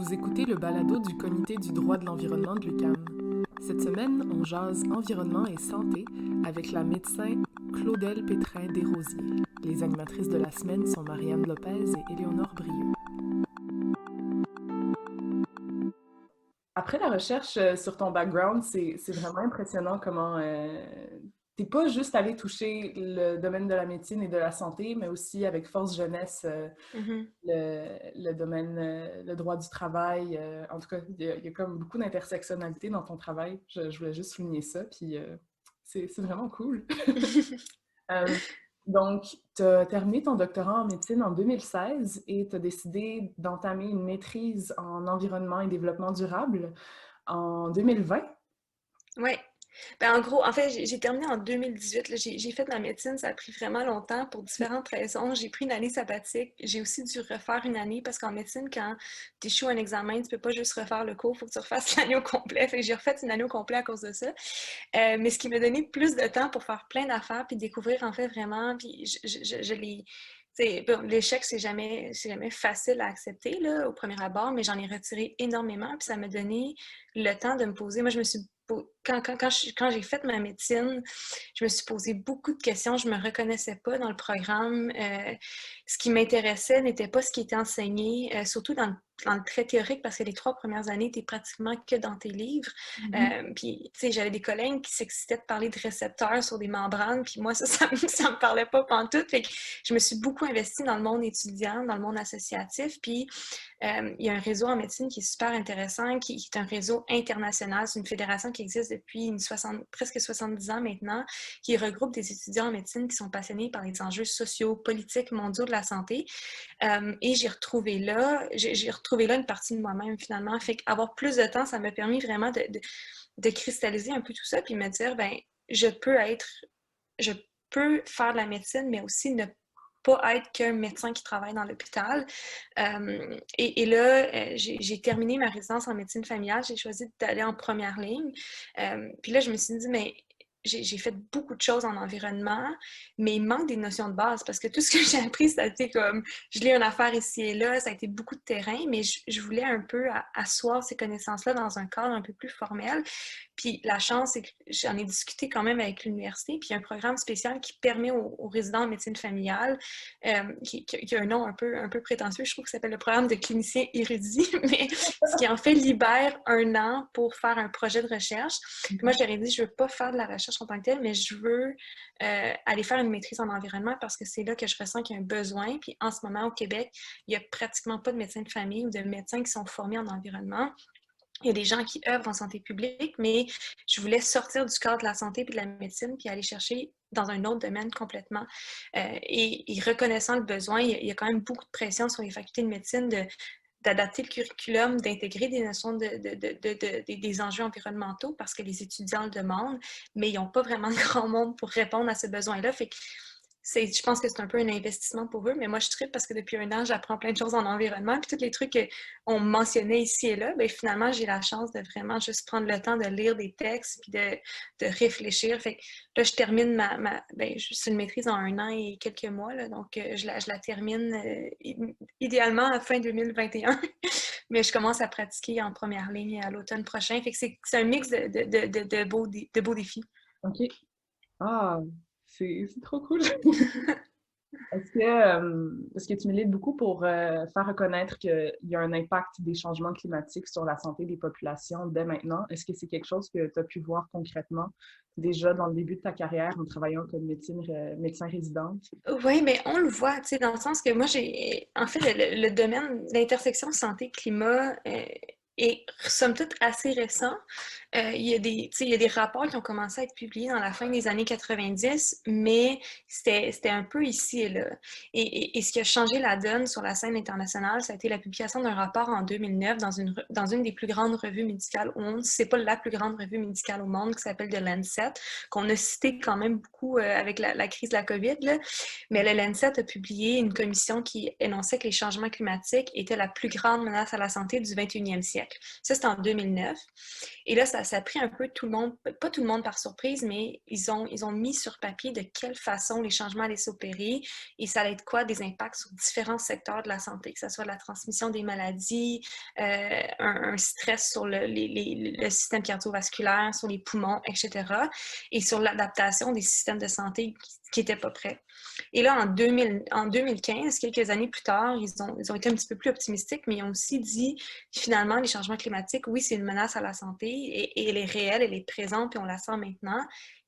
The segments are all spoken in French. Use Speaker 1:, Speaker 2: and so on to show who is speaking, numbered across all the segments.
Speaker 1: Vous écoutez le balado du Comité du droit de l'environnement de l'UQAM. Cette semaine, on jase environnement et santé avec la médecin Claudel Pétrin-Desrosiers. Les animatrices de la semaine sont Marianne Lopez et Éléonore Brieux. Après la recherche sur ton background, c'est vraiment impressionnant comment t'es pas juste allé toucher le domaine de la médecine et de la santé, mais aussi avec Force Jeunesse, le domaine, le droit du travail. En tout cas, il y a comme beaucoup d'intersectionnalité dans ton travail. Je voulais juste souligner ça, puis c'est vraiment cool. Euh, donc, tu as terminé ton doctorat en médecine en 2016 et tu as décidé d'entamer une maîtrise en environnement et développement durable en 2020.
Speaker 2: Ouais. Ben, en gros, en fait, j'ai terminé en 2018. Là. J'ai fait de la médecine, ça a pris vraiment longtemps pour différentes raisons. J'ai pris une année sabbatique. J'ai aussi dû refaire une année parce qu'en médecine, quand tu échoues un examen, tu peux pas juste refaire le cours, il faut que tu refasses l'année au complet. Fait que j'ai refait une année au complet à cause de ça. Mais ce qui m'a donné plus de temps pour faire plein d'affaires puis découvrir en fait vraiment. Puis je l'ai. Bon, l'échec, c'est jamais facile à accepter là, au premier abord, mais j'en ai retiré énormément. Puis ça m'a donné le temps de me poser. Moi, je me suis quand j'ai fait ma médecine, je me suis posé beaucoup de questions. Je me reconnaissais pas dans le programme. Ce qui m'intéressait n'était pas ce qui était enseigné, surtout dans le très théorique, parce que les 3 premières années, tu es pratiquement que dans tes livres. Puis, tu sais, j'avais des collègues qui s'excitaient de parler de récepteurs sur des membranes, puis moi, ça me parlait pas pantoute. Fait que je me suis beaucoup investie dans le monde étudiant, dans le monde associatif, puis il y a un réseau en médecine qui est super intéressant, qui est un réseau international. C'est une fédération qui existe depuis presque 70 ans maintenant, qui regroupe des étudiants en médecine qui sont passionnés par les enjeux sociaux, politiques, mondiaux de la santé. Et j'ai retrouvé là une partie de moi-même finalement. Fait qu'avoir plus de temps, ça m'a permis vraiment de cristalliser un peu tout ça, puis me dire, ben, je peux être, je peux faire de la médecine, mais aussi ne pas être qu'un médecin qui travaille dans l'hôpital. Et là, j'ai terminé ma résidence en médecine familiale. J'ai choisi d'aller en première ligne. Puis là, je me suis dit, mais j'ai fait beaucoup de choses en environnement, mais il manque des notions de base parce que tout ce que j'ai appris, ça a été comme, je lis une affaire ici et là, ça a été beaucoup de terrain, mais je voulais un peu asseoir ces connaissances-là dans un cadre un peu plus formel. Puis la chance, c'est que j'en ai discuté quand même avec l'université, puis il y a un programme spécial qui permet aux résidents en médecine familiale, qui a un nom un peu prétentieux, je trouve que ça s'appelle le programme de clinicien érudit, mais ce qui en fait libère un an pour faire un projet de recherche. Puis moi, je leur ai dit, je veux pas faire de la recherche en tant que telle, mais je veux aller faire une maîtrise en environnement parce que c'est là que je ressens qu'il y a un besoin. Puis en ce moment, au Québec, il n'y a pratiquement pas de médecins de famille ou de médecins qui sont formés en environnement. Il y a des gens qui œuvrent en santé publique, mais je voulais sortir du cadre de la santé et de la médecine puis aller chercher dans un autre domaine complètement. Et reconnaissant le besoin, il y a quand même beaucoup de pression sur les facultés de médecine d'adapter le curriculum, d'intégrer des notions des enjeux environnementaux parce que les étudiants le demandent, mais ils n'ont pas vraiment de grand monde pour répondre à ce besoin-là. Fait que je pense que c'est un peu un investissement pour eux, mais moi, je tripe parce que depuis un an, j'apprends plein de choses en environnement. Puis tous les trucs qu'on mentionnait ici et là, bien, finalement, j'ai la chance de vraiment juste prendre le temps de lire des textes puis de réfléchir. Fait que là, je termine c'est une maîtrise en un an et quelques mois, là, donc je la termine idéalement à fin 2021. Mais je commence à pratiquer en première ligne à l'automne prochain. Fait que c'est un mix de beaux défis.
Speaker 1: OK. Ah, c'est trop cool. Est-ce que tu milites beaucoup pour faire reconnaître qu'il y a un impact des changements climatiques sur la santé des populations dès maintenant? Est-ce que c'est quelque chose que tu as pu voir concrètement déjà dans le début de ta carrière en travaillant comme médecin résidente?
Speaker 2: Oui, mais on le voit, tu sais, dans le sens que moi, en fait, le domaine, l'intersection santé-climat est, somme toute, assez récent. Tu sais, il y a des rapports qui ont commencé à être publiés dans la fin des années 90, mais c'était un peu ici et là. Et ce qui a changé la donne sur la scène internationale, ça a été la publication d'un rapport en 2009 dans une des plus grandes revues médicales au monde. C'est pas la plus grande revue médicale au monde, qui s'appelle The Lancet, qu'on a cité quand même beaucoup avec la crise de la COVID, là. Mais le Lancet a publié une commission qui énonçait que les changements climatiques étaient la plus grande menace à la santé du 21e siècle. Ça, c'était en 2009. Et là, ça ça a pris un peu tout le monde, pas tout le monde par surprise, mais ils ont mis sur papier de quelle façon les changements allaient s'opérer et ça allait être quoi des impacts sur différents secteurs de la santé, que ce soit la transmission des maladies, un stress sur le système cardiovasculaire, sur les poumons, etc. et sur l'adaptation des systèmes de santé qui n'étaient pas prêts. Et là, en 2015, quelques années plus tard, ils ont été un petit peu plus optimistiques, mais ils ont aussi dit, finalement, les changements climatiques, oui, c'est une menace à la santé et elle est réelle, elle est présente, puis on la sent maintenant.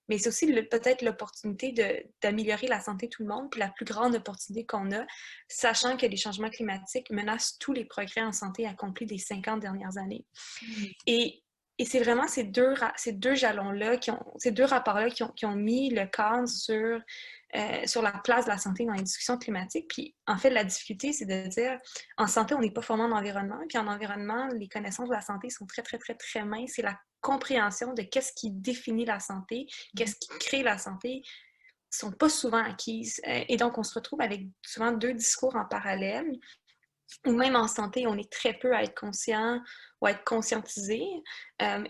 Speaker 2: Mais c'est aussi peut-être l'opportunité d'améliorer la santé de tout le monde, puis la plus grande opportunité qu'on a, sachant que les changements climatiques menacent tous les progrès en santé accomplis des 50 dernières années. Et c'est vraiment ces deux jalons-là, ces deux rapports-là qui ont mis le cadre sur la place de la santé dans les discussions climatiques. Puis, en fait, la difficulté, c'est de dire, en santé, on n'est pas formé en environnement, puis en environnement, les connaissances de la santé sont très, très, très, très minces. C'est la compréhension de qu'est-ce qui définit la santé, qu'est-ce qui crée la santé, sont pas souvent acquises. Et donc, on se retrouve avec souvent deux discours en parallèle, ou même en santé, on est très peu à être conscient ou à être conscientisé,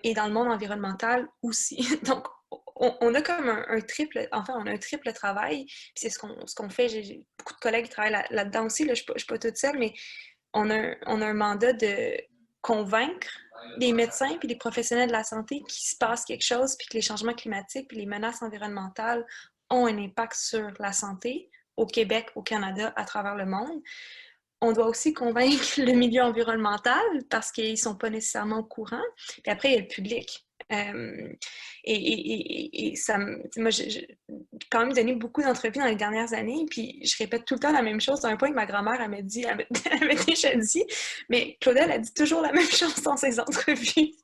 Speaker 2: et dans le monde environnemental aussi. Donc, on a comme un triple, enfin, on a un triple travail, puis c'est ce qu'on fait. J'ai beaucoup de collègues qui travaillent là-dedans aussi, là, je ne suis pas toute seule, mais on a un mandat de convaincre les médecins puis les professionnels de la santé qu'il se passe quelque chose, puis que les changements climatiques puis les menaces environnementales ont un impact sur la santé au Québec, au Canada, à travers le monde. On doit aussi convaincre le milieu environnemental parce qu'ils ne sont pas nécessairement au courant. Puis après, il y a le public. Ça, moi, j'ai quand même donné beaucoup d'entrevues dans les dernières années, puis je répète tout le temps la même chose. À un point que ma grand-mère, elle m'a déjà dit, mais Claudel, elle dit toujours la même chose dans ses entrevues.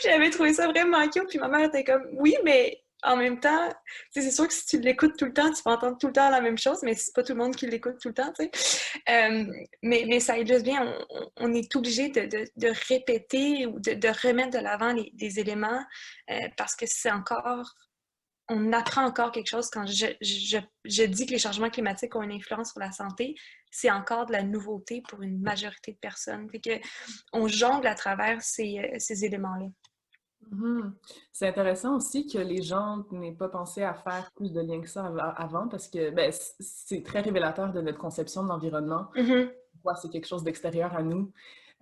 Speaker 2: J'avais trouvé ça vraiment cute, puis ma mère était comme, oui, mais en même temps, c'est sûr que si tu l'écoutes tout le temps, tu vas entendre tout le temps la même chose, mais c'est pas tout le monde qui l'écoute tout le temps, tu sais. Mais ça illustre bien, on est obligé de répéter ou de remettre de l'avant des éléments parce que c'est encore, on apprend encore quelque chose quand je dis que les changements climatiques ont une influence sur la santé, c'est encore de la nouveauté pour une majorité de personnes. Fait que on jongle à travers ces éléments-là.
Speaker 1: Mhm. C'est intéressant aussi que les gens n'aient pas pensé à faire plus de liens que ça avant parce que ben, c'est très révélateur de notre conception de l'environnement.
Speaker 2: Mm-hmm.
Speaker 1: C'est quelque chose d'extérieur à nous.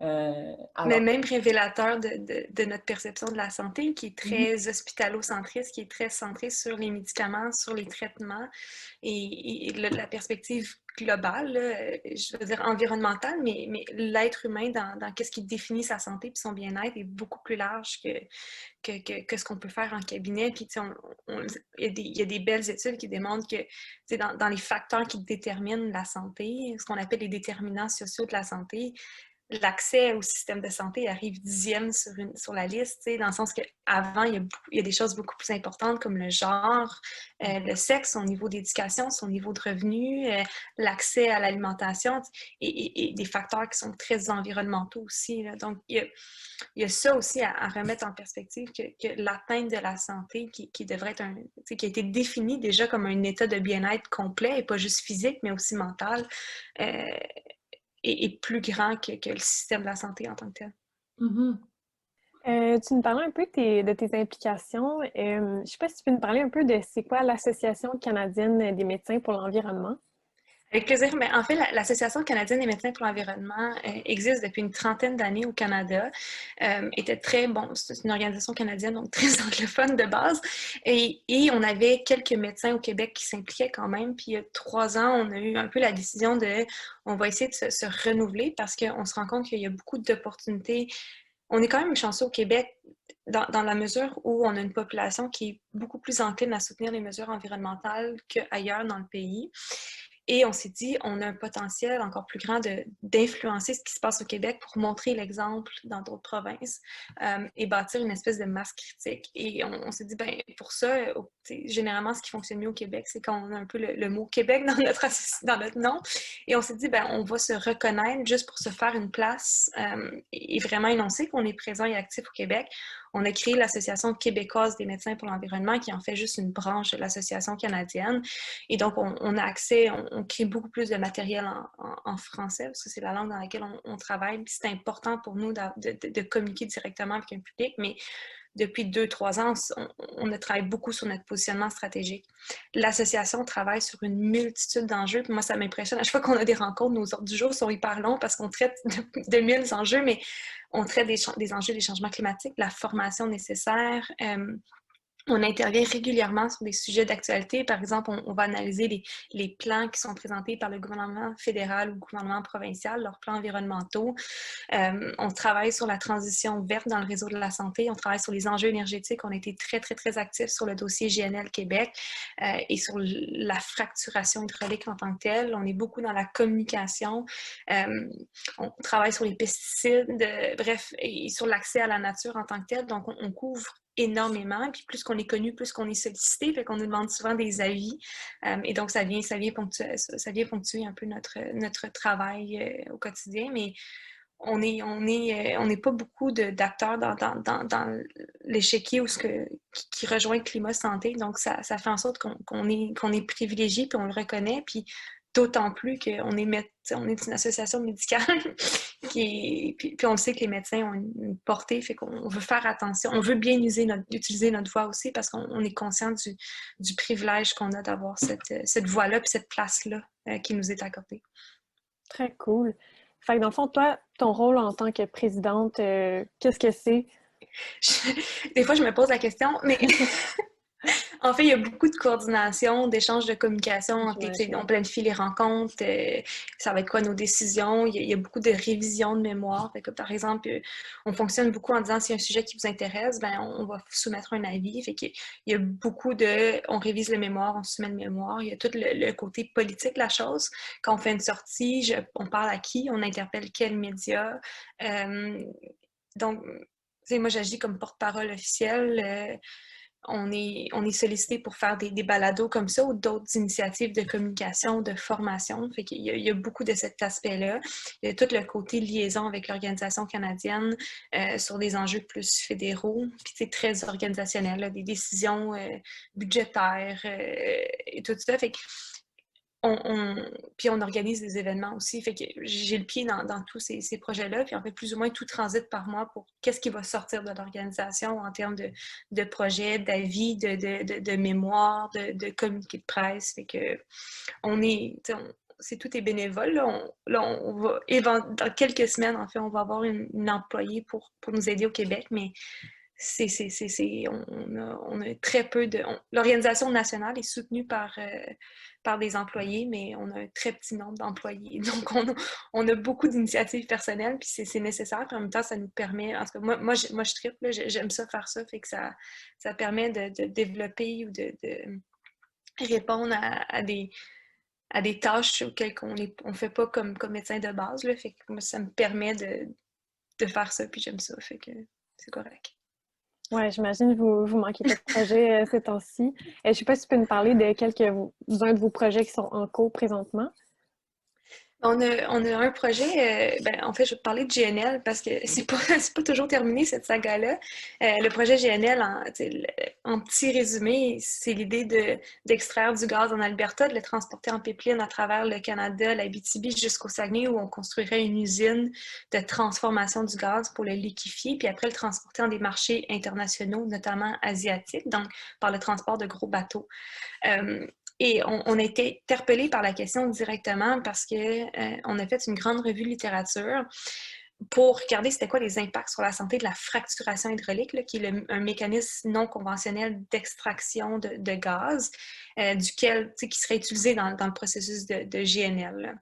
Speaker 2: Mais
Speaker 1: Alors,
Speaker 2: même révélateur de notre perception de la santé, qui est
Speaker 1: mhm.
Speaker 2: très hospitalo-centriste, qui est très centrée sur les médicaments, sur les traitements et la perspective globale, là, je veux dire environnementale, mais l'être humain dans qu'est-ce qui définit sa santé et son bien-être est beaucoup plus large que ce qu'on peut faire en cabinet. Puis, il y a des belles études qui démontrent que dans les facteurs qui déterminent la santé, ce qu'on appelle les déterminants sociaux de la santé, l'accès au système de santé arrive 10e sur la liste, dans le sens qu'avant, il y a des choses beaucoup plus importantes comme le genre, le sexe, son niveau d'éducation, son niveau de revenu, l'accès à l'alimentation et des facteurs qui sont très environnementaux aussi. Là. Donc, il y a ça aussi à remettre en perspective que l'atteinte de la santé qui devrait être qui a été défini déjà comme un état de bien-être complet et pas juste physique, mais aussi mental. Est plus grand que le système de la santé en tant que tel.
Speaker 1: Mhm.
Speaker 3: Tu nous parlais un peu de tes implications. Je ne sais pas si tu peux nous parler un peu de c'est quoi l'Association canadienne des médecins pour l'environnement.
Speaker 2: Avec plaisir. Mais en fait, l'Association canadienne des médecins pour l'environnement existe depuis une trentaine d'années au Canada. Était très, bon, c'est une organisation canadienne, donc très anglophone de base. Et on avait quelques médecins au Québec qui s'impliquaient quand même. Puis il y a 3 ans, on a eu un peu la décision on va essayer de se renouveler parce qu'on se rend compte qu'il y a beaucoup d'opportunités. On est quand même chanceux au Québec dans la mesure où on a une population qui est beaucoup plus encline à soutenir les mesures environnementales qu'ailleurs dans le pays. Et on s'est dit, on a un potentiel encore plus grand d'influencer ce qui se passe au Québec pour montrer l'exemple dans d'autres provinces et bâtir une espèce de masse critique. Et on s'est dit, ben pour ça, généralement, ce qui fonctionne mieux au Québec, c'est quand on a un peu le mot Québec dans notre nom. Et on s'est dit, ben on va se reconnaître juste pour se faire une place et vraiment énoncer qu'on est présent et actif au Québec. on a créé l'Association québécoise des médecins pour l'environnement, qui en fait juste une branche de l'Association canadienne. Et donc, on a accès, on crée beaucoup plus de matériel en français, parce que c'est la langue dans laquelle on travaille. Puis c'est important pour nous de communiquer directement avec un public, mais depuis 2-3 ans, on a travaillé beaucoup sur notre positionnement stratégique. L'association travaille sur une multitude d'enjeux. Puis moi, ça m'impressionne. À chaque fois qu'on a des rencontres, nos ordres du jour sont hyper longs parce qu'on traite de 1000 enjeux, mais on traite des enjeux des changements climatiques, la formation nécessaire. On intervient régulièrement sur des sujets d'actualité. Par exemple, on va analyser les plans qui sont présentés par le gouvernement fédéral ou le gouvernement provincial, leurs plans environnementaux. On travaille sur la transition verte dans le réseau de la santé. On travaille sur les enjeux énergétiques. On a été très, très, très actifs sur le dossier GNL Québec et sur la fracturation hydraulique en tant que telle. On est beaucoup dans la communication. On travaille sur les pesticides, bref, et sur l'accès à la nature en tant que telle. Donc, on couvre énormément, puis plus qu'on est connu, plus qu'on est sollicité, fait qu'on nous demande souvent des avis, et donc ça vient ponctuer un peu notre travail au quotidien, mais on n'est pas beaucoup d'acteurs dans l'échiquier qui rejoint le climat santé, donc ça fait en sorte qu'on est privilégié, puis on le reconnaît, puis d'autant plus qu'on est une association médicale puis on le sait que les médecins ont une portée, fait qu'on veut faire attention. On veut bien utiliser notre voix aussi parce qu'on est conscient du privilège qu'on a d'avoir cette voix-là puis cette place-là qui nous est accordée.
Speaker 3: Très cool. Fait que dans le fond, toi, ton rôle en tant que présidente, qu'est-ce que c'est?
Speaker 2: Des fois, je me pose la question, mais en fait, il y a beaucoup de coordination, d'échanges de communication. On planifie les rencontres, ça va être quoi nos décisions. Il y a beaucoup de révisions de mémoire. Fait que, par exemple, on fonctionne beaucoup en disant s'il y a un sujet qui vous intéresse, ben on va soumettre un avis. Fait qu'il y a beaucoup on révise le mémoire, on soumet le mémoire. Il y a tout le côté politique de la chose. Quand on fait une sortie, on parle à qui, on interpelle quel média. Donc, moi, j'agis comme porte-parole officielle. On est sollicité pour faire des balados comme ça ou d'autres initiatives de communication, de formation. Fait qu'il y a beaucoup de cet aspect-là. Il y a tout le côté liaison avec l'organisation canadienne sur des enjeux plus fédéraux, puis c'est très organisationnel, là, des décisions budgétaires et tout ça. Fait que puis on organise des événements aussi. Fait que j'ai le pied dans tous ces projets-là. Puis en fait, plus ou moins, tout transite par moi pour qu'est-ce qui va sortir de l'organisation en termes de projets, d'avis, de mémoire, de communiqués de presse. Fait que tout est bénévole. Là, on va, dans quelques semaines, en fait, on va avoir une employée pour nous aider au Québec, mais on a très peu de... L'organisation nationale est soutenue par des employés, mais on a un très petit nombre d'employés. Donc, on a beaucoup d'initiatives personnelles, puis c'est nécessaire. Puis en même temps, ça nous permet... En tout cas, moi je tripe, là, j'aime ça faire ça, fait que ça permet de développer ou de répondre à des tâches auxquelles on ne fait pas comme médecin de base. Là, fait que moi, ça me permet de faire ça, puis j'aime ça, fait que c'est correct.
Speaker 3: Oui, j'imagine que vous manquez pas de projets ces temps-ci. Je ne sais pas si tu peux nous parler de quelques-uns de vos projets qui sont en cours présentement.
Speaker 2: On a un projet, en fait, je vais te parler de GNL parce que c'est pas toujours terminé cette saga-là. Le projet GNL, en petit résumé, c'est l'idée d'extraire du gaz en Alberta, de le transporter en pipeline à travers le Canada, l'Abitibi jusqu'au Saguenay où on construirait une usine de transformation du gaz pour le liquéfier, puis après le transporter dans des marchés internationaux, notamment asiatiques, donc par le transport de gros bateaux. Et on a été interpellés par la question directement parce qu'on a fait une grande revue de littérature pour regarder c'était quoi les impacts sur la santé de la fracturation hydraulique, là, qui est un mécanisme non conventionnel d'extraction de gaz, qui serait utilisé dans le processus de GNL. Là.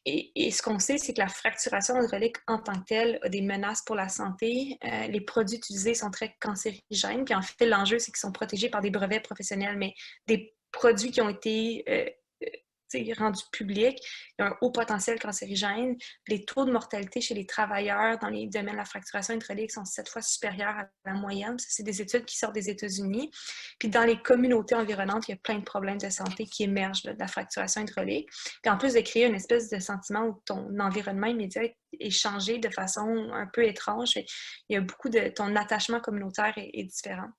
Speaker 2: Et ce qu'on sait, c'est que la fracturation hydraulique en tant que telle a des menaces pour la santé. Les produits utilisés sont très cancérigènes. Puis en fait, l'enjeu, c'est qu'ils sont protégés par des brevets professionnels, mais des produits qui ont été rendu public, il y a un haut potentiel cancérigène. Les taux de mortalité chez les travailleurs dans les domaines de la fracturation hydraulique sont 7 fois supérieurs à la moyenne. Ça, c'est des études qui sortent des États-Unis. Puis dans les communautés environnantes, il y a plein de problèmes de santé qui émergent de la fracturation hydraulique. Puis en plus de créer une espèce de sentiment où ton environnement immédiat est changé de façon un peu étrange, il y a beaucoup de... ton attachement communautaire est différent.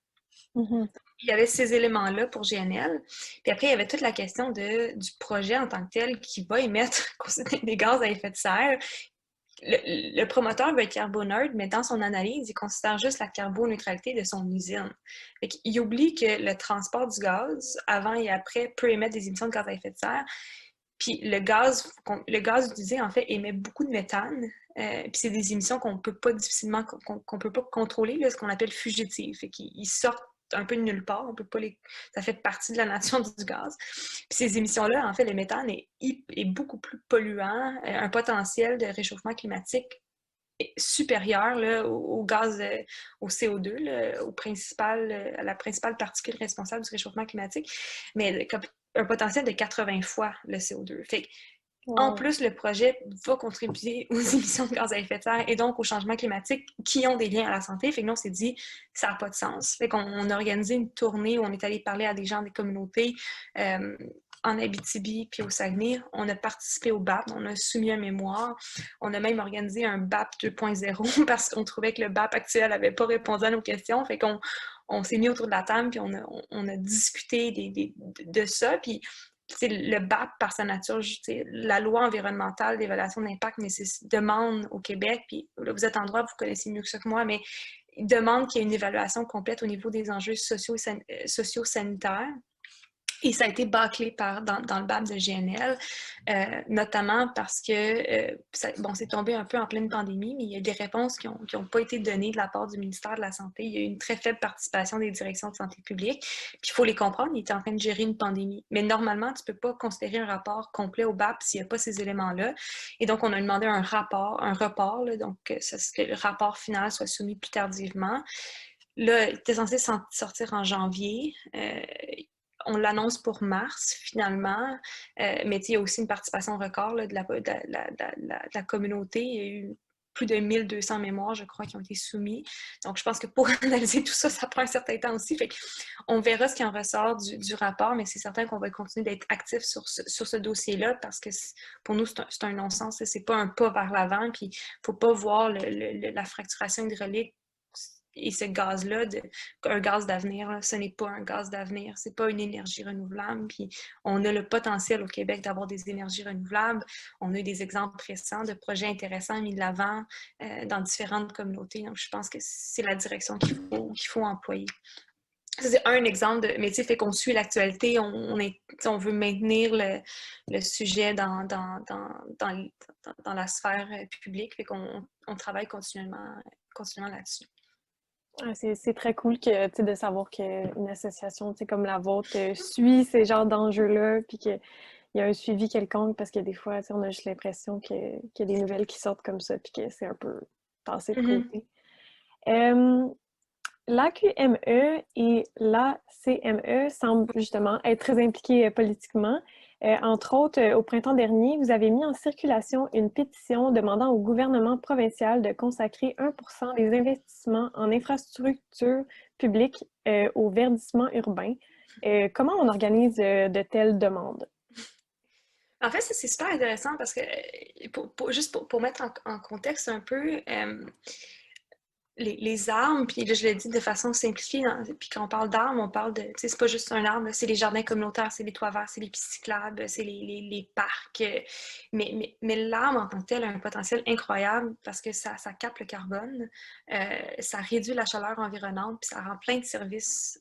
Speaker 3: Mm-hmm.
Speaker 2: Il y avait ces éléments-là pour GNL. Puis après, il y avait toute la question du projet en tant que tel qui va émettre des gaz à effet de serre. Le promoteur veut être carboneutre, mais dans son analyse, il considère juste la carboneutralité de son usine. Il oublie que le transport du gaz, avant et après, peut émettre des émissions de gaz à effet de serre. Puis le gaz utilisé, en fait, émet beaucoup de méthane. Puis c'est des émissions qu'on peut pas difficilement, qu'on peut pas contrôler, là, ce qu'on appelle fugitives. Fait qu'ils sortent un peu de nulle part, on peut pas ça fait partie de la nature du gaz. Puis ces émissions-là, en fait, le méthane est beaucoup plus polluant, un potentiel de réchauffement climatique supérieur là, au gaz, au CO2, là, à la principale particule responsable du réchauffement climatique, mais un potentiel de 80 fois le CO2. Fait que, en plus, le projet va contribuer aux émissions de gaz à effet de serre et donc au changement climatique qui ont des liens à la santé. Fait que nous, on s'est dit, ça n'a pas de sens. Fait qu'on a organisé une tournée où on est allé parler à des gens des communautés en Abitibi puis au Saguenay. On a participé au BAP, on a soumis un mémoire. On a même organisé un BAP 2.0 parce qu'on trouvait que le BAP actuel n'avait pas répondu à nos questions. Fait qu'on s'est mis autour de la table puis on a discuté de ça. Puis le BAP, par sa nature, la loi environnementale d'évaluation d'impact demande au Québec, puis là, vous êtes en droit, vous connaissez mieux que ça que moi, mais il demande qu'il y ait une évaluation complète au niveau des enjeux socio-sanitaires. Et ça a été bâclé dans le BAP de GNL, notamment parce que, c'est tombé un peu en pleine pandémie, mais il y a des réponses qui ont pas été données de la part du ministère de la Santé. Il y a eu une très faible participation des directions de santé publique. Puis il faut les comprendre, ils étaient en train de gérer une pandémie. Mais normalement, tu peux pas considérer un rapport complet au BAP s'il n'y a pas ces éléments-là. Et donc, on a demandé un report, là, donc que le rapport final soit soumis plus tardivement. Là, il était censé sortir en janvier. On l'annonce pour mars, finalement, mais il y a aussi une participation record là, de la communauté. Il y a eu plus de 1200 mémoires, je crois, qui ont été soumis. Donc, je pense que pour analyser tout ça, ça prend un certain temps aussi. Fait on verra ce qui en ressort du rapport, mais c'est certain qu'on va continuer d'être actifs sur ce dossier-là parce que pour nous, c'est un non-sens. C'est pas un pas vers l'avant. Puis, il ne faut pas voir la fracturation hydraulique et ce gaz-là, un gaz d'avenir, là, ce n'est pas un gaz d'avenir, c'est pas une énergie renouvelable. Puis on a le potentiel au Québec d'avoir des énergies renouvelables. On a eu des exemples récents de projets intéressants mis de l'avant dans différentes communautés. Donc je pense que c'est la direction qu'il faut employer. Ça, c'est un exemple de métier, fait qu'on suit l'actualité, on veut maintenir le sujet dans la sphère publique, fait qu'on travaille continuellement là-dessus.
Speaker 3: C'est très cool de savoir qu'une association comme la vôtre suit ces genres d'enjeux-là, puis qu'il y a un suivi quelconque, parce que des fois, on a juste l'impression qu'il y a des nouvelles qui sortent comme ça, puis que c'est un peu passé de côté. L'AQME et l'ACME semblent justement être très impliqués politiquement. Entre autres, au printemps dernier, vous avez mis en circulation une pétition demandant au gouvernement provincial de consacrer 1% des investissements en infrastructures publiques au verdissement urbain. Comment on organise de telles demandes?
Speaker 2: En fait, c'est super intéressant parce que, juste pour mettre en contexte un peu, les arbres, puis là, je le dis de façon simplifiée, puis quand on parle d'arbres, on parle de, tu sais, c'est pas juste un arbre, c'est les jardins communautaires, c'est les toits verts, c'est les pistes cyclables, c'est les parcs. Mais l'arbre en tant que tel a un potentiel incroyable parce que ça capte le carbone, ça réduit la chaleur environnante, puis ça rend plein de services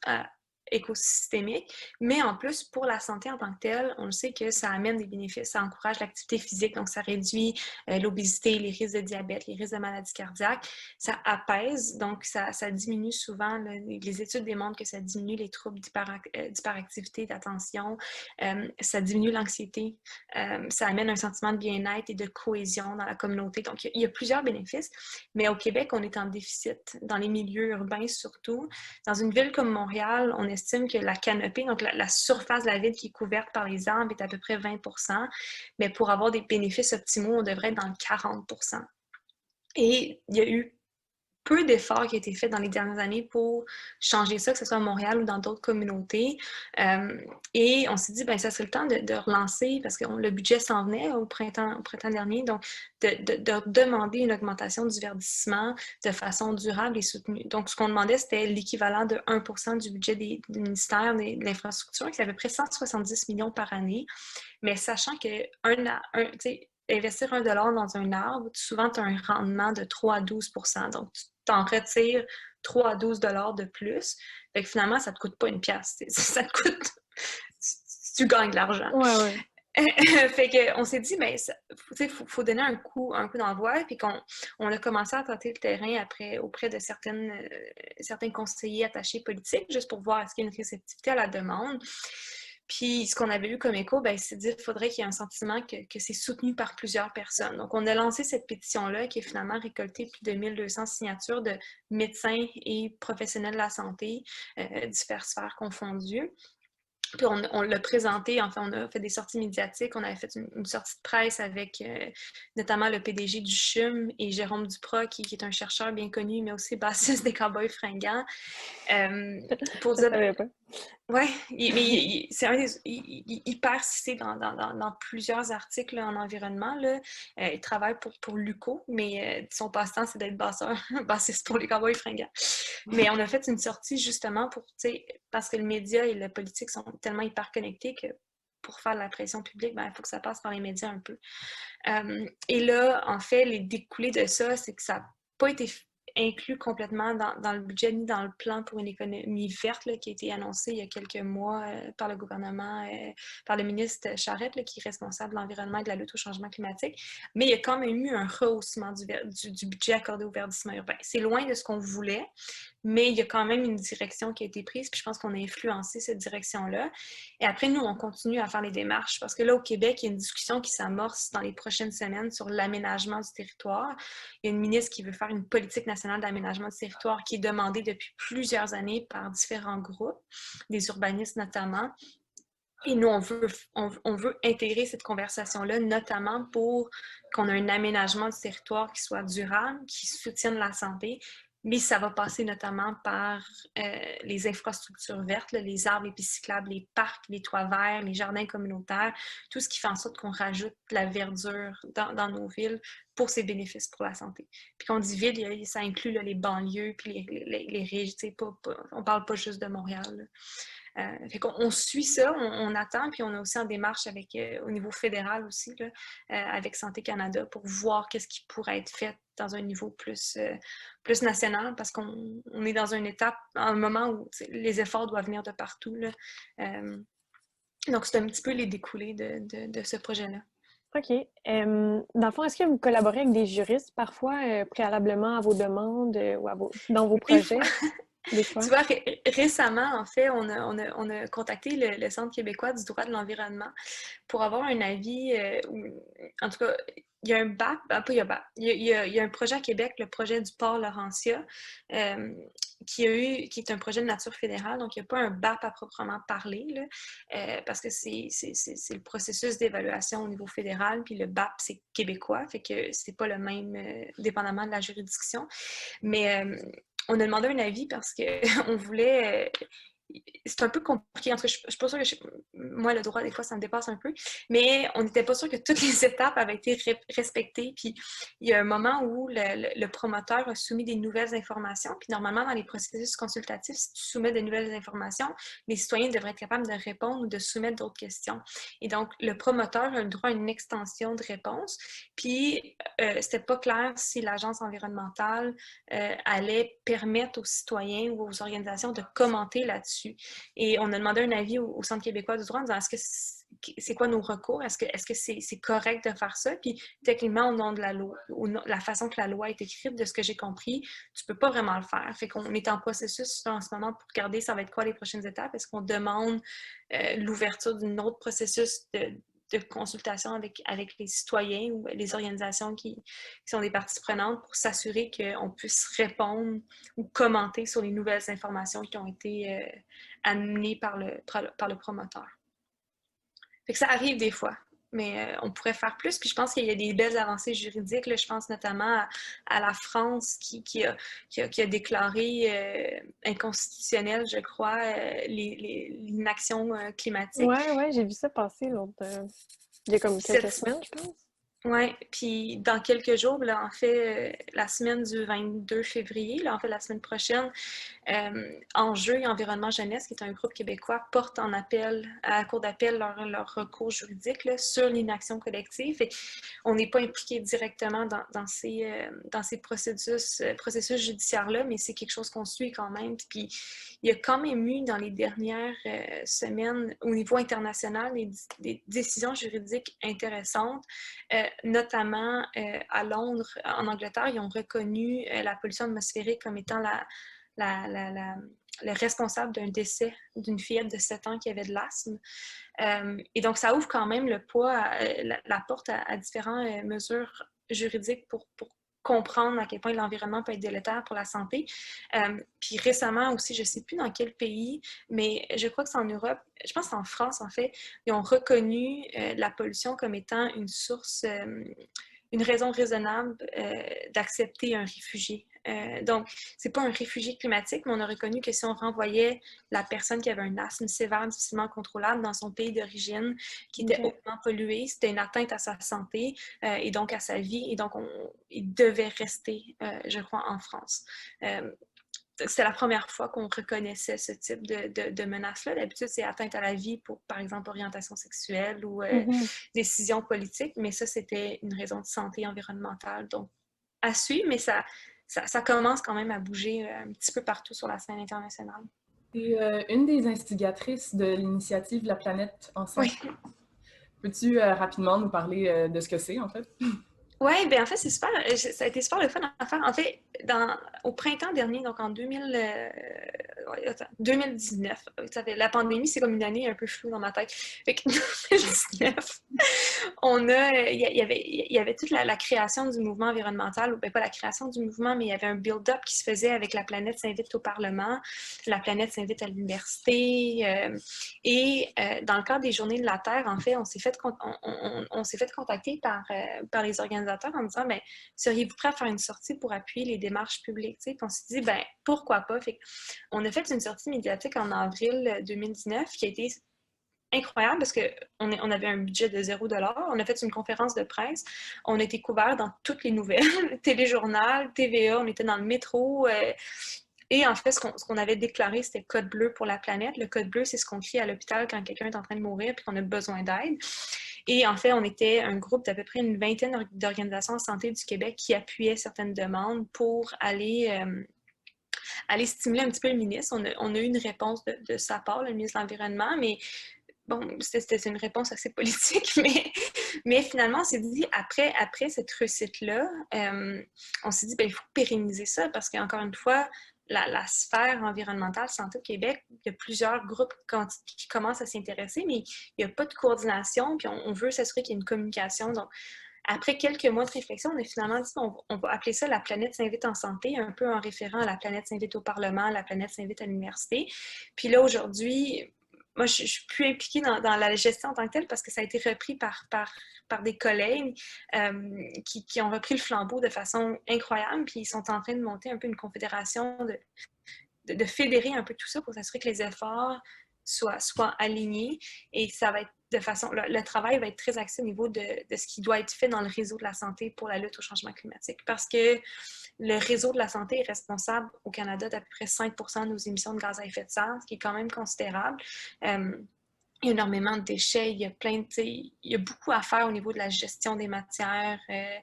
Speaker 2: écosystémique, mais en plus, pour la santé en tant que telle, on le sait que ça amène des bénéfices, ça encourage l'activité physique, donc ça réduit l'obésité, les risques de diabète, les risques de maladies cardiaques, ça apaise, donc ça diminue souvent, les études démontrent que ça diminue les troubles d'hyperactivité, d'attention, ça diminue l'anxiété, ça amène un sentiment de bien-être et de cohésion dans la communauté, donc il y a plusieurs bénéfices, mais au Québec, on est en déficit, dans les milieux urbains surtout. Dans une ville comme Montréal, on estime que la canopée, donc la surface de la ville qui est couverte par les arbres, est à peu près 20%, mais pour avoir des bénéfices optimaux, on devrait être dans le 40%. Et il y a eu peu d'efforts qui ont été faits dans les dernières années pour changer ça, que ce soit à Montréal ou dans d'autres communautés. Et on s'est dit, ça serait le temps de relancer, parce que le budget s'en venait au printemps dernier, donc de demander une augmentation du verdissement de façon durable et soutenue. Donc, ce qu'on demandait, c'était l'équivalent de 1% du budget du ministère de l'Infrastructure, qui est à peu près 170 millions par année. Mais sachant que investir $1 dans un arbre, souvent, tu as un rendement de 3 à 12%. Donc, tu t'en retires 3 à 12 $ de plus. Fait que finalement, ça ne te coûte pas une pièce. Ça te coûte... tu gagnes de l'argent.
Speaker 3: Ouais.
Speaker 2: Fait qu'on s'est dit, faut donner un coup d'envoi. Puis on a commencé à tâter le terrain auprès de certains conseillers attachés politiques, juste pour voir est-ce qu'il y a une réceptivité à la demande. Puis, ce qu'on avait eu comme écho, c'est de dire qu'il faudrait qu'il y ait un sentiment que c'est soutenu par plusieurs personnes. Donc, on a lancé cette pétition-là qui a finalement récolté plus de 1200 signatures de médecins et professionnels de la santé, diverses sphères confondues. Puis on l'a présenté, enfin, on a fait des sorties médiatiques, on avait fait une sortie de presse avec notamment le PDG du CHUM et Jérôme Duprat, qui est un chercheur bien connu, mais aussi bassiste des Cowboys Fringants. Pour dire... Oui, mais il perd cité dans plusieurs articles en environnement. Là. Il travaille pour l'UQO, mais son passe-temps, c'est d'être bassiste pour les Cowboys Fringants. Mais on a fait une sortie justement parce que le média et la politique sont tellement hyper connectés que pour faire de la pression publique, il faut que ça passe par les médias un peu. Et là, en fait, les découlés de ça, c'est que ça n'a pas été inclus complètement dans le budget ni dans le plan pour une économie verte là, qui a été annoncé il y a quelques mois par le gouvernement, par le ministre Charette, là, qui est responsable de l'environnement et de la lutte au changement climatique. Mais il y a quand même eu un rehaussement du budget accordé au verdissement urbain. C'est loin de ce qu'on voulait, mais il y a quand même une direction qui a été prise, puis je pense qu'on a influencé cette direction-là. Et après, nous, on continue à faire les démarches, parce que là, au Québec, il y a une discussion qui s'amorce dans les prochaines semaines sur l'aménagement du territoire. Il y a une ministre qui veut faire une politique nationale d'aménagement du territoire qui est demandée depuis plusieurs années par différents groupes, des urbanistes notamment. Et nous, on veut intégrer cette conversation-là, notamment pour qu'on ait un aménagement du territoire qui soit durable, qui soutienne la santé, mais ça va passer notamment par les infrastructures vertes, là, les arbres, les pistes cyclables, les parcs, les toits verts, les jardins communautaires, tout ce qui fait en sorte qu'on rajoute de la verdure dans nos villes pour ses bénéfices pour la santé. Puis quand on dit ville, ça inclut là, les banlieues, puis les régions, on parle pas juste de Montréal. Fait qu'on suit ça, on attend, puis on est aussi en démarche au niveau fédéral aussi, là, avec Santé Canada, pour voir qu'est-ce qui pourrait être fait dans un niveau plus national, parce qu'on est dans une étape, un moment où les efforts doivent venir de partout. Là. Donc, c'est un petit peu les découlés de ce projet-là.
Speaker 3: OK. Dans le fond, est-ce que vous collaborez avec des juristes parfois préalablement à vos demandes ou dans vos projets?
Speaker 2: Des fois. Tu vois, récemment, en fait, on a contacté le Centre québécois du droit de l'environnement pour avoir un avis, en tout cas, il y a un BAP, il y a un projet à Québec, le projet du port Laurentia, qui est un projet de nature fédérale, donc il n'y a pas un BAP à proprement parler, là, parce que c'est le processus d'évaluation au niveau fédéral, puis le BAP, c'est québécois, fait que c'est pas le même, dépendamment de la juridiction. Mais on a demandé un avis parce qu'on voulait... c'est un peu compliqué. En tout cas, je suis pas sûre que moi, le droit, des fois, ça me dépasse un peu. Mais on n'était pas sûr que toutes les étapes avaient été respectées. Puis, il y a un moment où le promoteur a soumis des nouvelles informations. Puis, normalement, dans les processus consultatifs, si tu soumets de nouvelles informations, les citoyens devraient être capables de répondre ou de soumettre d'autres questions. Et donc, le promoteur a le droit à une extension de réponse. Puis, c'était pas clair si l'agence environnementale allait permettre aux citoyens ou aux organisations de commenter là-dessus. Et on a demandé un avis au Centre québécois du droit en disant est-ce que c'est quoi nos recours? Est-ce que c'est correct de faire ça? Puis techniquement, au nom de la loi, la façon que la loi est écrite, de ce que j'ai compris, tu peux pas vraiment le faire. Fait qu'on est en processus en ce moment pour regarder ça va être quoi les prochaines étapes. Est-ce qu'on demande l'ouverture d'un autre processus de consultation avec les citoyens ou les organisations qui sont des parties prenantes pour s'assurer qu'on puisse répondre ou commenter sur les nouvelles informations qui ont été amenées par le promoteur. Fait que ça arrive des fois, mais on pourrait faire plus. Puis je pense qu'il y a des belles avancées juridiques. Là, je pense notamment à la France qui a déclaré inconstitutionnelle, je crois, l'inaction climatique.
Speaker 3: Ouais, j'ai vu ça passer il y a comme quelques semaines, je pense.
Speaker 2: Oui, puis dans quelques jours, là, en fait, la semaine du 22 février, là, en fait, la semaine prochaine, Enjeux et Environnement Jeunesse, qui est un groupe québécois, porte en appel, à la Cour d'appel, leur recours juridique là, sur l'inaction collective. Et on n'est pas impliqué directement dans ces processus judiciaires-là, mais c'est quelque chose qu'on suit quand même. Puis il y a quand même eu, dans les dernières semaines, au niveau international, des décisions juridiques intéressantes. Notamment à Londres, en Angleterre, ils ont reconnu la pollution atmosphérique comme étant le responsable d'un décès d'une fillette de 7 ans qui avait de l'asthme. Et donc, ça ouvre quand même la porte à différentes mesures juridiques pour comprendre à quel point l'environnement peut être délétère pour la santé. Puis récemment aussi, je ne sais plus dans quel pays, mais je crois que c'est en Europe, je pense que c'est en France en fait, ils ont reconnu la pollution comme étant une source, une raison raisonnable d'accepter un réfugié. Donc, c'est pas un réfugié climatique, mais on a reconnu que si on renvoyait la personne qui avait un asthme sévère, difficilement contrôlable dans son pays d'origine, qui était hautement pollué, c'était une atteinte à sa santé et donc à sa vie, et donc il devait rester, je crois, en France. C'est la première fois qu'on reconnaissait ce type de menace-là. D'habitude, c'est atteinte à la vie pour, par exemple, orientation sexuelle ou décision politique, mais ça, c'était une raison de santé environnementale. Donc, à suivre, mais ça commence quand même à bouger un petit peu partout sur la scène internationale.
Speaker 1: Tu es une des instigatrices de l'initiative La planète en santé. Oui. Peux-tu rapidement nous parler de ce que c'est, en fait?
Speaker 2: Oui, bien en fait, c'est super. Ça a été super le fun à faire. En fait, au printemps dernier, donc en 2019, la pandémie, c'est comme une année un peu floue dans ma tête. Fait que 2019, il y avait toute la création du mouvement environnemental, ou bien pas la création du mouvement, mais il y avait un build-up qui se faisait avec La planète s'invite au Parlement, La planète s'invite à l'université, et dans le cadre des Journées de la Terre, en fait, on s'est fait contacter par les organisateurs en disant, ben, seriez-vous prêt à faire une sortie pour appuyer les démarches publiques? Puis on s'est dit, ben, pourquoi pas? Fait on a fait une sortie médiatique en avril 2019 qui a été incroyable parce qu'on avait un budget de 0 $. On a fait une conférence de presse. On a été couvert dans toutes les nouvelles, téléjournal, TVA, on était dans le métro. Et en fait, ce qu'on avait déclaré, c'était code bleu pour la planète. Le code bleu, c'est ce qu'on crie à l'hôpital quand quelqu'un est en train de mourir et qu'on a besoin d'aide. Et en fait, on était un groupe d'à peu près une vingtaine d'organisations en santé du Québec qui appuyaient certaines demandes pour aller stimuler un petit peu le ministre. On a eu une réponse de sa part, le ministre de l'Environnement, mais bon, c'était une réponse assez politique, mais finalement, on s'est dit, après cette réussite-là, on s'est dit, ben, il faut pérenniser ça parce qu'encore une fois, la sphère environnementale santé au Québec, il y a plusieurs groupes qui commencent à s'y intéresser, mais il n'y a pas de coordination, puis on veut s'assurer qu'il y ait une communication. Donc, après quelques mois de réflexion, on a finalement dit on va appeler ça La planète s'invite en santé, un peu en référent à La planète s'invite au Parlement, La planète s'invite à l'université. Puis là, aujourd'hui, moi, je suis plus impliquée dans la gestion en tant que telle parce que ça a été repris par des collègues qui ont repris le flambeau de façon incroyable, puis ils sont en train de monter un peu une confédération, de fédérer un peu tout ça pour s'assurer que les efforts soient alignés, et ça va être de façon... Le travail va être très axé au niveau de ce qui doit être fait dans le réseau de la santé pour la lutte au changement climatique, parce que le réseau de la santé est responsable au Canada d'à peu près 5 % de nos émissions de gaz à effet de serre, ce qui est quand même considérable. Il y a énormément de déchets, il y a beaucoup à faire au niveau de la gestion des matières et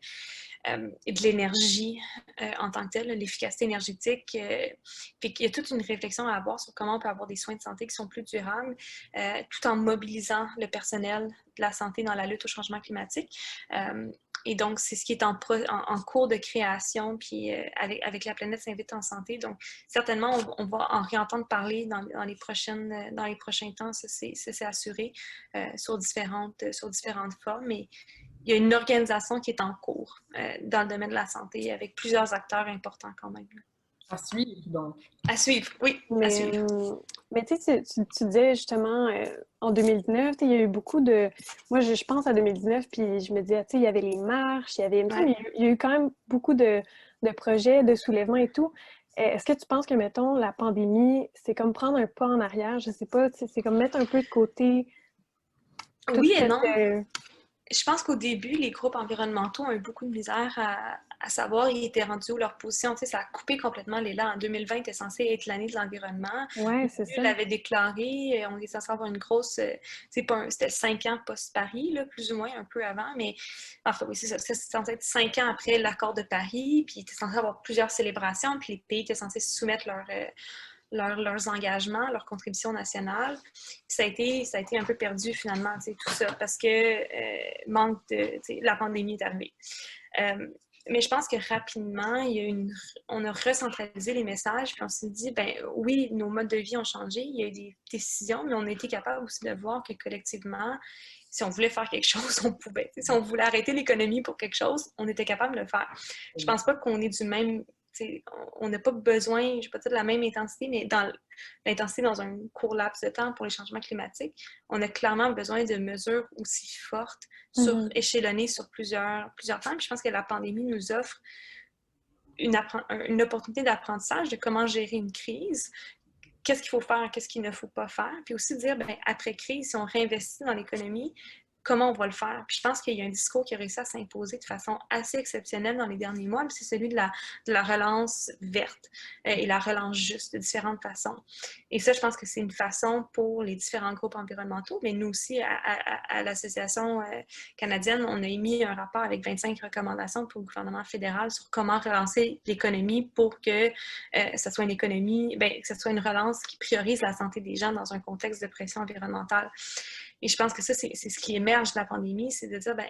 Speaker 2: de l'énergie en tant que telle, l'efficacité énergétique. Puis il y a toute une réflexion à avoir sur comment on peut avoir des soins de santé qui sont plus durables, tout en mobilisant le personnel de la santé dans la lutte au changement climatique. Et donc, c'est ce qui est en cours de création, puis avec La planète s'invite en santé. Donc, certainement, on va en réentendre parler dans les prochains temps, ça c'est assuré, sur différentes formes. Mais il y a une organisation qui est en cours dans le domaine de la santé avec plusieurs acteurs importants quand même.
Speaker 1: À suivre, donc.
Speaker 2: À suivre, oui, à
Speaker 3: Mais,
Speaker 2: suivre.
Speaker 3: mais tu sais, tu disais justement, en 2019, il y a eu beaucoup de... Moi, je pense à 2019, puis je me disais, tu sais, il y avait les marches,
Speaker 2: Ouais.
Speaker 3: il y a eu quand même beaucoup de projets, de soulèvements et tout. Est-ce que tu penses que, mettons, la pandémie, c'est comme prendre un pas en arrière, je sais pas, tu sais, c'est comme mettre un peu de côté toute
Speaker 2: Oui et
Speaker 3: cette...
Speaker 2: non. Je pense qu'au début, les groupes environnementaux ont eu beaucoup de misère à savoir ils étaient rendus où leur position. Tu sais, ça a coupé complètement l'élan. En 2020 était censé être l'année de l'environnement.
Speaker 3: Ouais, c'est
Speaker 2: L'ONU
Speaker 3: ça.
Speaker 2: l'avait déclaré. On était censé avoir une grosse... c'était 5 ans post-Paris, là, plus ou moins, un peu avant. Mais enfin, oui, c'est ça. C'est censé être 5 ans après l'accord de Paris. Puis il était censé avoir plusieurs célébrations. Puis les pays étaient censés soumettre leurs engagements, leurs contributions nationales. Ça a été un peu perdu finalement, tout ça, parce que la pandémie est arrivée. Mais je pense que rapidement, on a recentralisé les messages, puis on s'est dit, ben oui, nos modes de vie ont changé, il y a eu des décisions, mais on a été capable aussi de voir que collectivement, si on voulait faire quelque chose, on pouvait. Si on voulait arrêter l'économie pour quelque chose, on était capable de le faire. Je pense pas qu'on est du même... On n'a pas besoin, je ne vais pas dire de la même intensité, mais dans l'intensité dans un court laps de temps pour les changements climatiques, on a clairement besoin de mesures aussi fortes, échelonnées sur plusieurs temps. Puis je pense que la pandémie nous offre une opportunité d'apprentissage de comment gérer une crise, qu'est-ce qu'il faut faire, qu'est-ce qu'il ne faut pas faire, puis aussi dire, ben, après crise, si on réinvestit dans l'économie, comment on va le faire. Puis je pense qu'il y a un discours qui a réussi à s'imposer de façon assez exceptionnelle dans les derniers mois, puis c'est celui de la relance verte et la relance juste de différentes façons. Et ça, je pense que c'est une façon pour les différents groupes environnementaux, mais nous aussi, à l'Association canadienne, on a émis un rapport avec 25 recommandations pour le gouvernement fédéral sur comment relancer l'économie pour que ça soit une économie, ben, que ce soit une relance qui priorise la santé des gens dans un contexte de pression environnementale. Et je pense que ça, c'est ce qui émerge de la pandémie, c'est de dire, ben,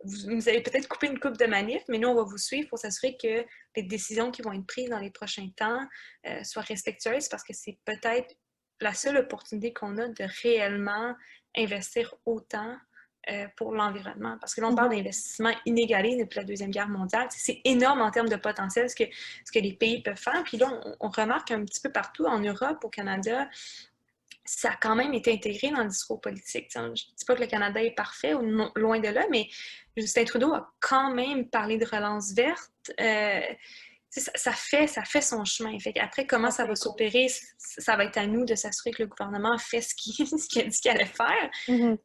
Speaker 2: vous avez peut-être coupé une coupe de manifs, mais nous, on va vous suivre pour s'assurer que les décisions qui vont être prises dans les prochains temps soient respectueuses, parce que c'est peut-être la seule opportunité qu'on a de réellement investir autant pour l'environnement. Parce que là, on parle d'investissement inégalé depuis la Deuxième Guerre mondiale. C'est énorme en termes de potentiel ce que les pays peuvent faire. Puis là, on remarque un petit peu partout en Europe, au Canada, ça a quand même été intégré dans le discours politique. Je ne dis pas que le Canada est parfait, ou non, loin de là, mais Justin Trudeau a quand même parlé de relance verte. Ça fait son chemin. Fait après, comment ça va s'opérer, ça va être à nous de s'assurer que le gouvernement fait ce qu'il a dit qu'il allait faire.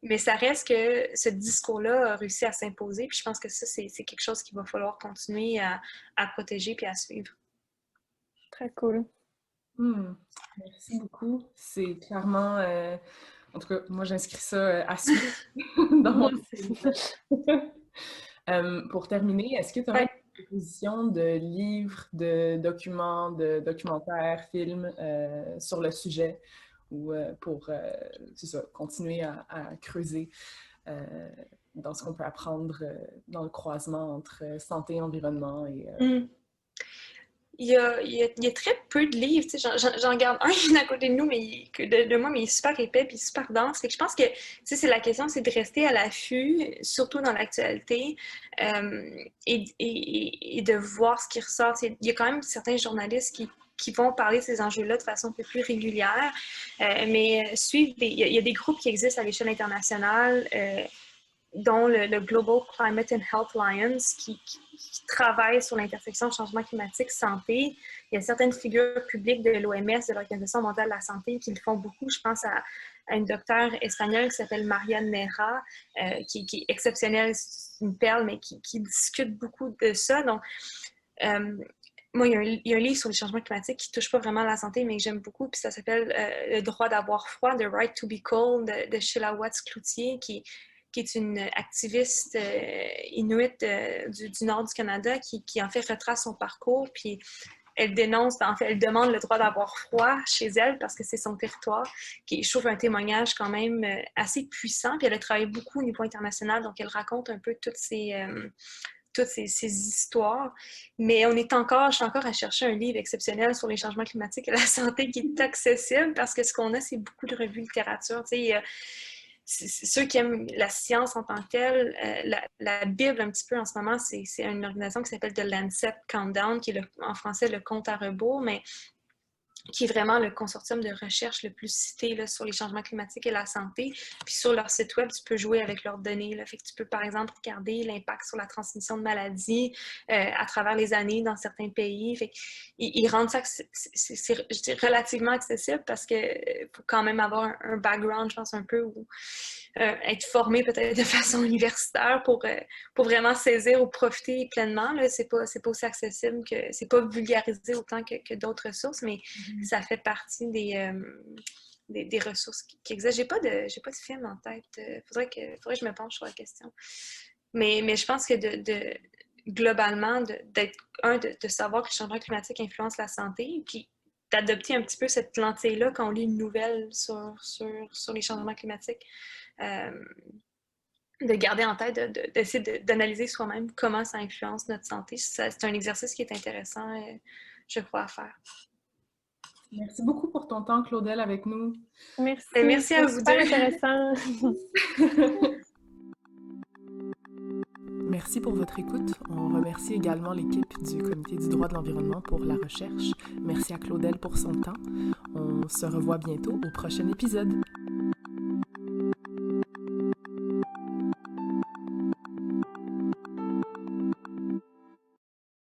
Speaker 2: Mais ça reste que ce discours-là a réussi à s'imposer. Puis je pense que ça, c'est quelque chose qu'il va falloir continuer à protéger puis à suivre.
Speaker 3: Très cool.
Speaker 1: Merci beaucoup. C'est clairement... En tout cas, moi, j'inscris ça à suivre dans mon pour terminer, est-ce que tu aurais une proposition de livres, de documents, de documentaires, films sur le sujet ou pour c'est ça, continuer à creuser dans ce qu'on peut apprendre dans le croisement entre santé et environnement et
Speaker 2: Il y a très peu de livres. J'en garde un à côté de nous, mais de moi, mais il est super épais et super dense. Fait que je pense que c'est la question, c'est de rester à l'affût, surtout dans l'actualité, et de voir ce qui ressort. Il y a quand même certains journalistes qui vont parler de ces enjeux-là de façon un peu plus régulière, mais il y a des groupes qui existent à l'échelle internationale, dont le Global Climate and Health Alliance, qui travaille sur l'intersection changement climatique, santé. Il y a certaines figures publiques de l'OMS, de l'Organisation mondiale de la santé, qui le font beaucoup. Je pense à une docteure espagnole qui s'appelle Marianne Nera, qui est exceptionnelle, une perle, mais qui discute beaucoup de ça. Donc, moi, il y a un livre sur les changements climatiques qui ne touche pas vraiment à la santé, mais que j'aime beaucoup, puis ça s'appelle Le droit d'avoir froid, The Right to be Cold, de Sheila Watts-Cloutier, qui est une activiste inuit du nord du Canada, qui en fait retrace son parcours, puis elle dénonce, en fait, elle demande le droit d'avoir froid chez elle parce que c'est son territoire, qui je trouve un témoignage quand même assez puissant. Puis elle a travaillé beaucoup au niveau international, donc elle raconte un peu toutes ces histoires. Mais je suis encore à chercher un livre exceptionnel sur les changements climatiques et la santé qui est accessible parce que ce qu'on a, c'est beaucoup de revues de littérature. Tu sais, ceux qui aiment la science en tant que telle, la Bible un petit peu en ce moment, c'est une organisation qui s'appelle The Lancet Countdown, qui est en français le compte à rebours, mais qui est vraiment le consortium de recherche le plus cité là, sur les changements climatiques et la santé. Puis sur leur site web, tu peux jouer avec leurs données. Là. Fait que tu peux, par exemple, regarder l'impact sur la transmission de maladies à travers les années dans certains pays. Fait ils rendent ça je dirais, relativement accessible parce qu'il faut quand même avoir un background, je pense, un peu, ou être formé peut-être de façon universitaire pour vraiment saisir ou profiter pleinement. Là. C'est pas aussi accessible, c'est pas vulgarisé autant que d'autres ressources, mais ça fait partie des ressources qui existent. J'ai pas de film en tête. Faudrait que je me penche sur la question. Mais je pense que globalement, de savoir que le changement climatique influence la santé, puis d'adopter un petit peu cette lentille-là quand on lit une nouvelle sur les changements climatiques. De garder en tête, d'essayer d'analyser soi-même comment ça influence notre santé. C'est un exercice qui est intéressant, je crois, à faire.
Speaker 1: Merci beaucoup pour ton temps, Claudel, avec nous.
Speaker 3: Merci.
Speaker 2: Merci à vous deux.
Speaker 3: Super intéressant.
Speaker 1: Merci pour votre écoute. On remercie également l'équipe du Comité du droit de l'environnement pour la recherche. Merci à Claudel pour son temps. On se revoit bientôt au prochain épisode.